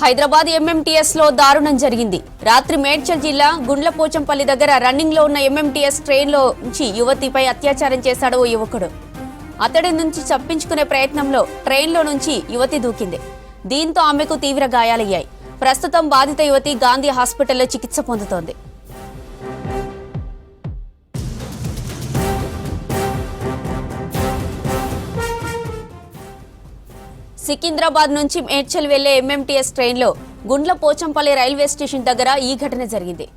Hyderabad MMTS లో దారుణం జరిగింది. రాత్రి మేడ్చల్ జిల్లా గుండ్లపోచంపల్లి దగ్గర రన్నింగ్ లో ఉన్న ఎంఎంటీఎస్ ట్రైన్ లో నుంచి యువతిపై అత్యాచారం చేశాడు ఓ యువకుడు. అతడి నుంచి తప్పించుకునే ప్రయత్నంలో ట్రైన్ లో నుంచి యువతి దూకింది. దీంతో ఆమెకు తీవ్ర గాయాలయ్యాయి. ప్రస్తుతం బాధిత యువతి గాంధీ హాస్పిటల్లో చికిత్స పొందుతోంది. సికింద్రాబాద్ నుంచి మేడ్చల్ వెళ్లే ఎంఎంటీఎస్ ట్రైన్లో గుండ్లపోచంపల్లి రైల్వే స్టేషన్ దగ్గర ఈ ఘటన జరిగింది.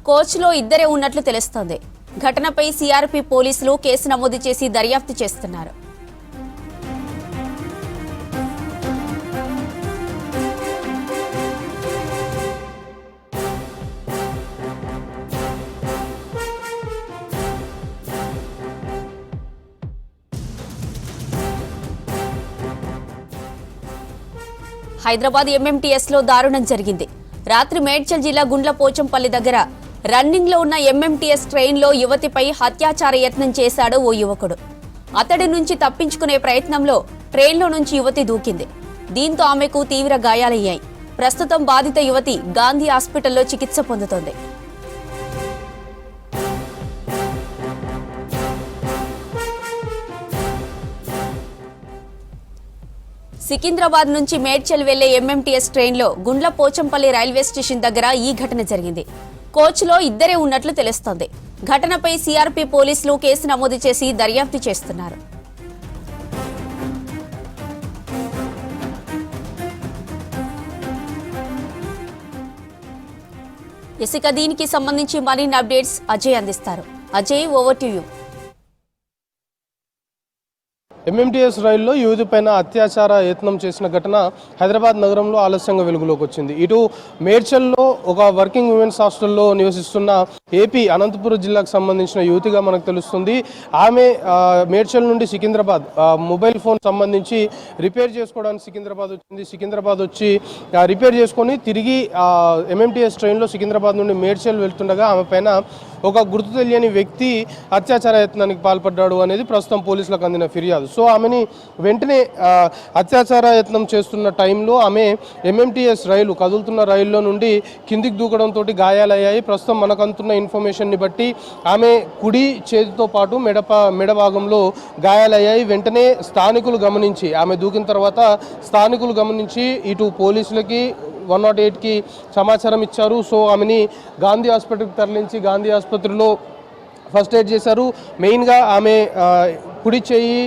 కోచ్లో ఇద్దరే ఉన్నట్లు తెలుస్తోంది. ఘటనపై సిఆర్పి పోలీసులు కేసు నమోదు చేసి దర్యాప్తు చేస్తున్నారు. హైదరాబాద్ ఎంఎంటీఎస్ లో దారుణం జరిగింది. రాత్రి మేడ్చల్ జిల్లా గుండ్లపోచంపల్లి దగ్గర రన్నింగ్ లో ఉన్న ఎంఎంటీఎస్ ట్రైన్ లో యువతిపై అత్యాచార యత్నం చేశాడు ఓ యువకుడు. అతడి నుంచి తప్పించుకునే ప్రయత్నంలో ట్రైన్లో నుంచి యువతి దూకింది. దీంతో ఆమెకు తీవ్ర గాయాలయ్యాయి. ప్రస్తుతం బాధిత యువతి గాంధీ హాస్పిటల్లో చికిత్స పొందుతోంది. సికింద్రాబాద్ నుంచి మేడ్చల్ వెళ్లే ఎంఎంటీఎస్ ట్రైన్లో గుండ్లపోచంపల్లి రైల్వే స్టేషన్ దగ్గర ఈ ఘటన జరిగింది. కోచ్లో ఇద్దరే ఉన్నట్లు తెలుస్తోంది. ఘటనపై సిఆర్పి పోలీసులు కేసు నమోదు చేసి దర్యాప్తు చేస్తున్నారు. ఇక దీనికి సంబంధించి మరిన్ని అప్డేట్స్ అజయ్ అందిస్తారు. Ajay, over to you. MMTS రైల్లో యువతి పైన అత్యాచార యత్నం చేసిన ఘటన హైదరాబాద్ నగరంలో ఆలస్యంగా వెలుగులోకి వచ్చింది. ఇటు మేడ్చల్లో ఒక వర్కింగ్ ఉమెన్స్ హాస్టల్లో నివసిస్తున్న ఏపీ అనంతపురం జిల్లాకు సంబంధించిన యువతిగా మనకు తెలుస్తుంది. ఆమె మేడ్చల్ నుండి సికింద్రాబాద్ మొబైల్ ఫోన్ సంబంధించి రిపేర్ చేసుకోవడానికి సికింద్రాబాద్ వచ్చింది. సికింద్రాబాద్ వచ్చి రిపేర్ చేసుకొని తిరిగి ఎంఎంటీఎస్ ట్రైన్లో సికింద్రాబాద్ నుండి మేడ్చల్ వెళ్తుండగా ఆమె పైన ఒక గుర్తు తెలియని వ్యక్తి అత్యాచార యత్నానికి పాల్పడ్డాడు అనేది ప్రస్తుతం పోలీసులకు అందిన ఫిర్యాదు. సో ఆమెని వెంటనే అత్యాచార యత్నం చేస్తున్న టైంలో ఆమె ఎంఎంటీఎస్ రైలు కదులుతున్న రైల్లో నుండి కిందికి దూకడంతో గాయాలయ్యాయి. ప్రస్తుతం మనకు అందుతున్న ఇన్ఫర్మేషన్ని బట్టి ఆమె కుడి చేతితో పాటు మెడ భాగంలో గాయాలయ్యాయి. వెంటనే స్థానికులు గమనించి ఆమె దూకిన తర్వాత స్థానికులు గమనించి ఇటు పోలీసులకి 108కి సమాచారం ఇచ్చారు. సో ఆమెని గాంధీ హాస్పిటల్కి తరలించి గాంధీ ఆసుపత్రిలో ఫస్ట్ ఎయిడ్ చేశారు. మెయిన్గా ఆమె కుడి చేయి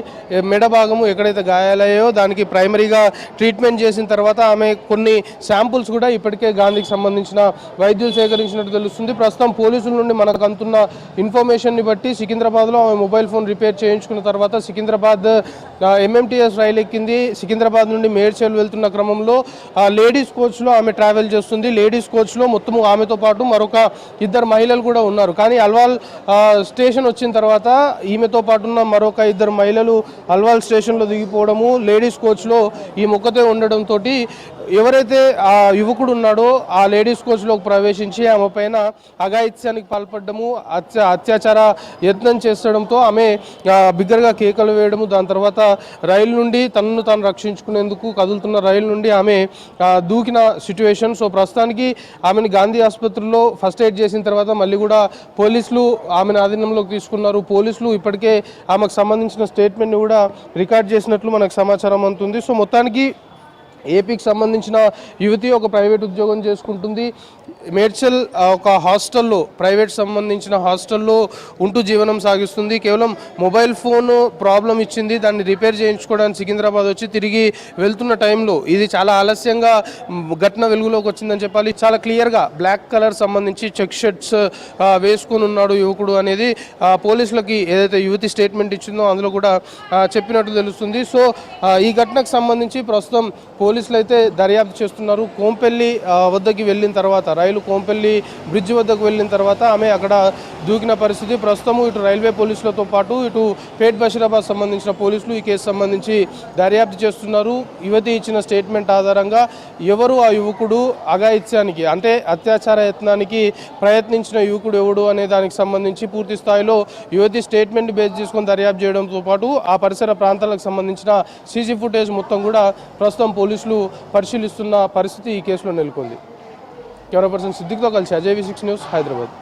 మెడ భాగము ఎక్కడైతే గాయాలయ్యాయో దానికి ప్రైమరీగా ట్రీట్మెంట్ చేసిన తర్వాత ఆమె కొన్ని శాంపుల్స్ కూడా ఇప్పటికే గాంధీకి సంబంధించిన వైద్యులు సేకరించినట్టు తెలుస్తుంది. ప్రస్తుతం పోలీసుల నుండి మనకు అందుతున్న ఇన్ఫర్మేషన్ని బట్టి సికింద్రాబాద్లో ఆమె మొబైల్ ఫోన్ రిపేర్ చేయించుకున్న తర్వాత సికింద్రాబాద్ ఎంఎంటీఎస్ రైలు ఎక్కింది. సికింద్రాబాద్ నుండి మేడ్చల్ వెళ్తున్న క్రమంలో లేడీస్ కోచ్లో ఆమె ట్రావెల్ చేస్తుంది. లేడీస్ కోచ్లో మొత్తము ఆమెతో పాటు మరొక ఇద్దరు మహిళలు కూడా ఉన్నారు. కానీ అల్వాల్ స్టేషన్ వచ్చిన తర్వాత ఈమెతో పాటు ఉన్న మరొక ఇద్దరు మహిళలు అల్వాల్ స్టేషన్లో దిగిపోవడము, లేడీస్ కోచ్లో ఈ ముక్కతే ఉండడంతో ఎవరైతే ఆ యువకుడు ఉన్నాడో ఆ లేడీస్ కోచ్లోకి ప్రవేశించి ఆమె పైన అఘాయిత్యానికి పాల్పడము, అత్యాచార యత్నం చేసడంతో ఆమె బిగ్గరగా కేకలు వేయడము, దాని తర్వాత రైలు నుండి తనను తాను రక్షించుకునేందుకు కదులుతున్న రైలు నుండి ఆమె దూకిన సిచ్యువేషన్. సో ప్రస్తుతానికి ఆమెను గాంధీ ఆసుపత్రిలో ఫస్ట్ ఎయిడ్ చేసిన తర్వాత మళ్ళీ కూడా పోలీసులు ఆమెను ఆధీనంలోకి తీసుకున్నారు. పోలీసులు ఇప్పటికే ఆమెకు సంబంధించిన స్టేట్మెంట్ని కూడా రికార్డ్ చేసినట్లు మనకు సమాచారం అందుతుంది. సో మొత్తానికి ఏపీకి సంబంధించిన యువతి ఒక ప్రైవేట్ ఉద్యోగం చేసుకుంటుంది. మేడ్చల్ ఒక హాస్టల్లో ప్రైవేట్ సంబంధించిన హాస్టల్లో ఉంటూ జీవనం సాగిస్తుంది. కేవలం మొబైల్ ఫోన్ ప్రాబ్లం ఇచ్చింది, దాన్ని రిపేర్ చేయించుకోవడానికి సికింద్రాబాద్ వచ్చి తిరిగి వెళ్తున్న టైంలో ఇది చాలా ఆలస్యంగా ఘటన వెలుగులోకి వచ్చిందని చెప్పాలి. చాలా క్లియర్గా బ్లాక్ కలర్ సంబంధించి చెక్ షర్ట్స్ వేసుకొని ఉన్నాడు యువకుడు అనేది పోలీసులకి ఏదైతే యువతి స్టేట్మెంట్ ఇచ్చిందో అందులో కూడా చెప్పినట్టు తెలుస్తుంది. సో ఈ ఘటనకు సంబంధించి ప్రస్తుతం పోలీసులు అయితే దర్యాప్తు చేస్తున్నారు. కోంపల్లి వద్దకి వెళ్ళిన తర్వాత రైలు కోంపల్లి బ్రిడ్జ్ వద్దకు వెళ్ళిన తర్వాత ఆమె అక్కడ దూకిన పరిస్థితి. ప్రస్తుతం ఇటు రైల్వే పోలీసులతో పాటు ఇటు పేట్ బషీరాబాద్ సంబంధించిన పోలీసులు ఈ కేసు సంబంధించి దర్యాప్తు చేస్తున్నారు. యువతి ఇచ్చిన స్టేట్మెంట్ ఆధారంగా ఎవరు ఆ యువకుడు అఘాయిత్యానికి అంటే అత్యాచార యత్నానికి ప్రయత్నించిన యువకుడు ఎవడు అనే దానికి సంబంధించి పూర్తి స్థాయిలో యువతి స్టేట్మెంట్ బేస్ చేసుకొని దర్యాప్తు చేయడంతో పాటు ఆ పరిసర ప్రాంతాలకు సంబంధించిన సీసీ ఫుటేజ్ మొత్తం కూడా ప్రస్తుతం పోలీసులు పోలీసులు పరిశీలిస్తున్న పరిస్థితి ఈ కేసులో నెలకొంది. కెమెరా పర్సన్ సిద్దిక్తో కలిసి అజయ్ V6 న్యూస్, హైదరాబాద్.